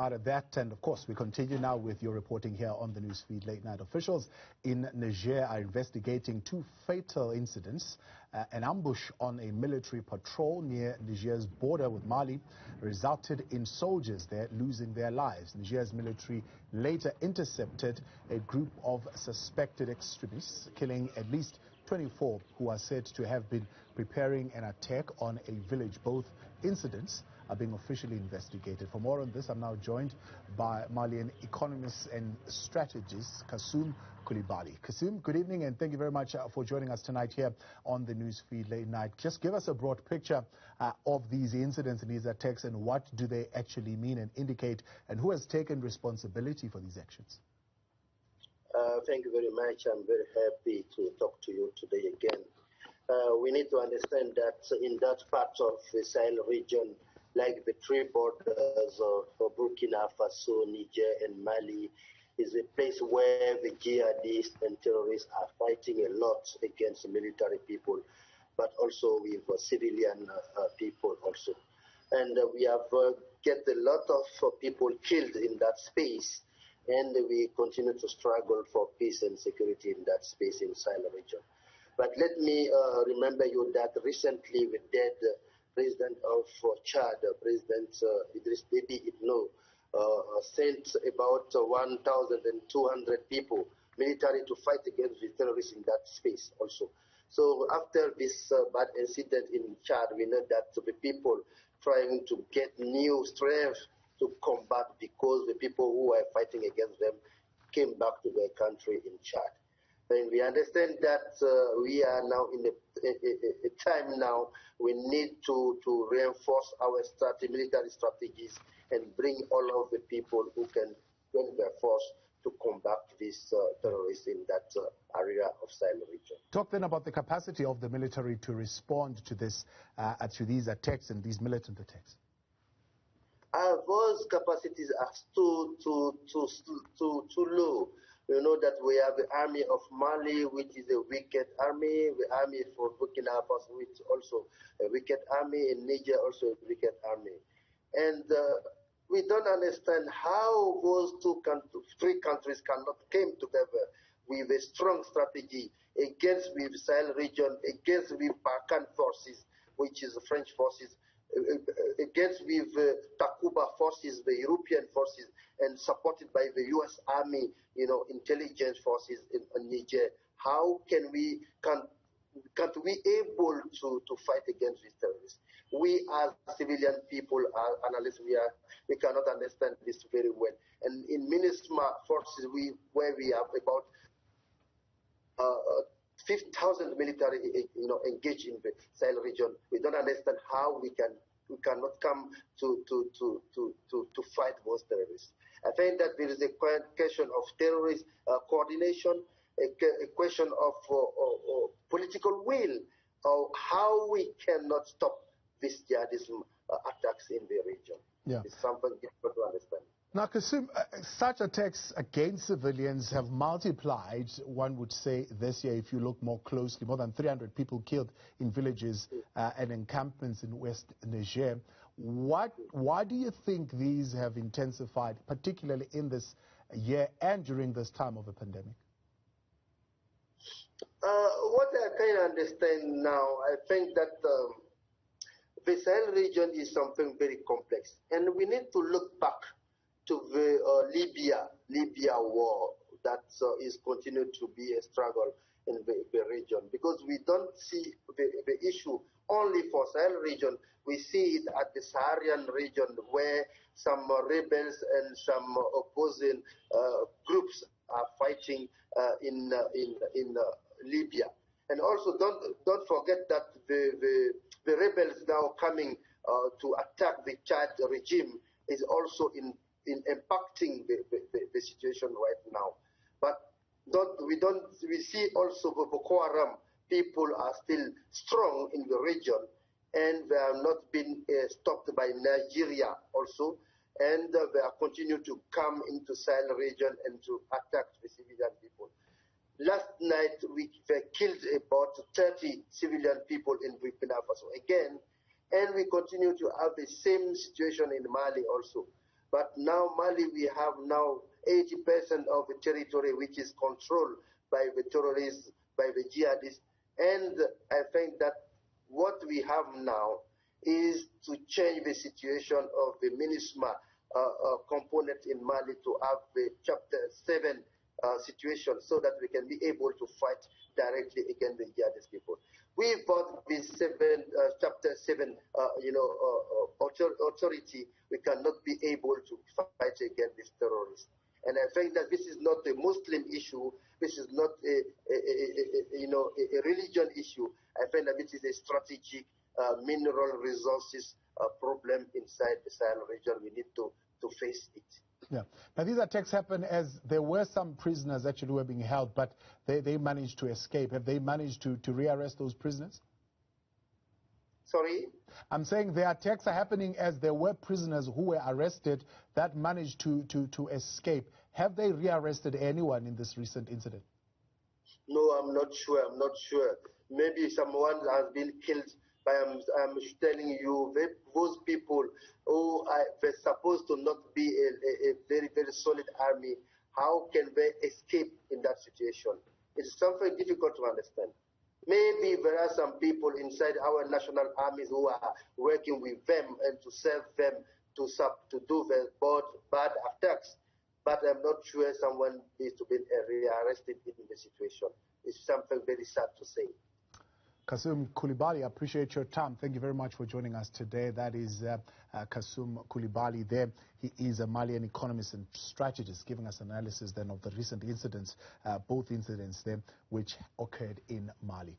Out of that, and of course, we continue now with your reporting here on the newsfeed late night. Officials in Niger are investigating two fatal incidents. An ambush on a military patrol near Niger's border with Mali resulted in soldiers there losing their lives. Niger's military later intercepted a group of suspected extremists, killing at least 24 who are said to have been preparing an attack on a village. Both incidents are being officially investigated. For more on this, I'm now joined by Malian economist and strategist Kasum Koulibaly. Kasum, good evening, and thank you very much for joining us tonight here on the newsfeed late night. Just give us a broad picture of these incidents and these attacks, and what do they actually mean and indicate, and who has taken responsibility for these actions? Thank you very much. I'm very happy to talk to you today again. We need to understand that in that part of the Sahel region, like the three borders of Burkina Faso, Niger, and Mali, is a place where the jihadists and terrorists are fighting a lot against military people, but also with civilian people also. And we have get a lot of people killed in that space, and we continue to struggle for peace and security in that space in Sahel region. But let me remember you that recently the dead President of Chad, President Idriss Déby Itno, sent about 1,200 people, military, to fight against the terrorists in that space also. So after this bad incident in Chad, we know that the people trying to get new strength to combat because the people who were fighting against them came back to their country in Chad. And we understand that we are now in a time now we need to reinforce our military strategies and bring all of the people who can join their force to combat these terrorists in that area of Sahel region. Talk then about the capacity of the military to respond to this, to these attacks and these militant attacks. Those capacities are too low. You know that we have the army of Mali, which is a wicked army, the army for Burkina Faso, which is also a wicked army, in Niger also a wicked army. And we don't understand how those three countries cannot come together with a strong strategy against the Sahel region, against the Barkhane forces, which is the French forces, against with Takuba forces, the European forces, and supported by the U.S. Army, intelligence forces in Niger. How can't we able to fight against these terrorists? We as civilian people, as analysts, we cannot understand this very well. And in MINUSMA forces, where we have about 5,000 military, engaged in the Sahel region, we don't understand how we cannot come to fight those terrorists. I think that there is a question of terrorist coordination, a question of political will, of how we cannot stop this jihadism attacks in the region. Yeah. It's something difficult to understand. Now, Kasum, such attacks against civilians have multiplied, one would say, this year, if you look more closely. More than 300 people killed in villages and encampments in West Niger. Why do you think these have intensified, particularly in this year and during this time of a pandemic? What I can understand now, I think that the Sahel region is something very complex. And we need to look back to the Libya war that is continued to be a struggle in the region, because we don't see the issue only for Sahel region. We see it at the Saharan region, where some rebels and some opposing groups are fighting in Libya. And also don't forget that the rebels now coming to attack the Chad regime is also in impacting the situation right now. But we see also the Boko Haram people are still strong in the region, and they have not been stopped by Nigeria also, and they are continue to come into Sahel region and to attack the civilian people. Last night they killed about 30 civilian people in Burkina Faso again, and we continue to have the same situation in Mali also. But now Mali, we have now 80% of the territory which is controlled by the terrorists, by the jihadists. And I think that what we have now is to change the situation of the MINUSMA component in Mali to have the Chapter 7 situation so that we can be able to fight directly against the jihadist people. Without the Chapter 7 authority, we cannot be able to fight against these terrorists. And I think that this is not a Muslim issue. This is not a religion issue. I think that this is a strategic mineral resources problem inside the Sahel region. We need to face it. Yeah. Now, these attacks happen as there were some prisoners actually who were being held, but they managed to escape. Have they managed to rearrest those prisoners? Sorry? I'm saying the attacks are happening as there were prisoners who were arrested that managed to escape. Have they rearrested anyone in this recent incident? No, I'm not sure. I'm not sure. Maybe someone has been killed. But I'm telling you, those people who were supposed to not be a very, very solid army, how can they escape in that situation? It's something difficult to understand. Maybe there are some people inside our national armies who are working with them and to serve them to do the bad attacks. But I'm not sure someone is to be rearrested in the situation. It's something very sad to say. Kasum Koulibaly, I appreciate your time. Thank you very much for joining us today. That is Kasum Koulibaly there. He is a Malian economist and strategist, giving us analysis then of the recent incidents, both incidents there, which occurred in Mali.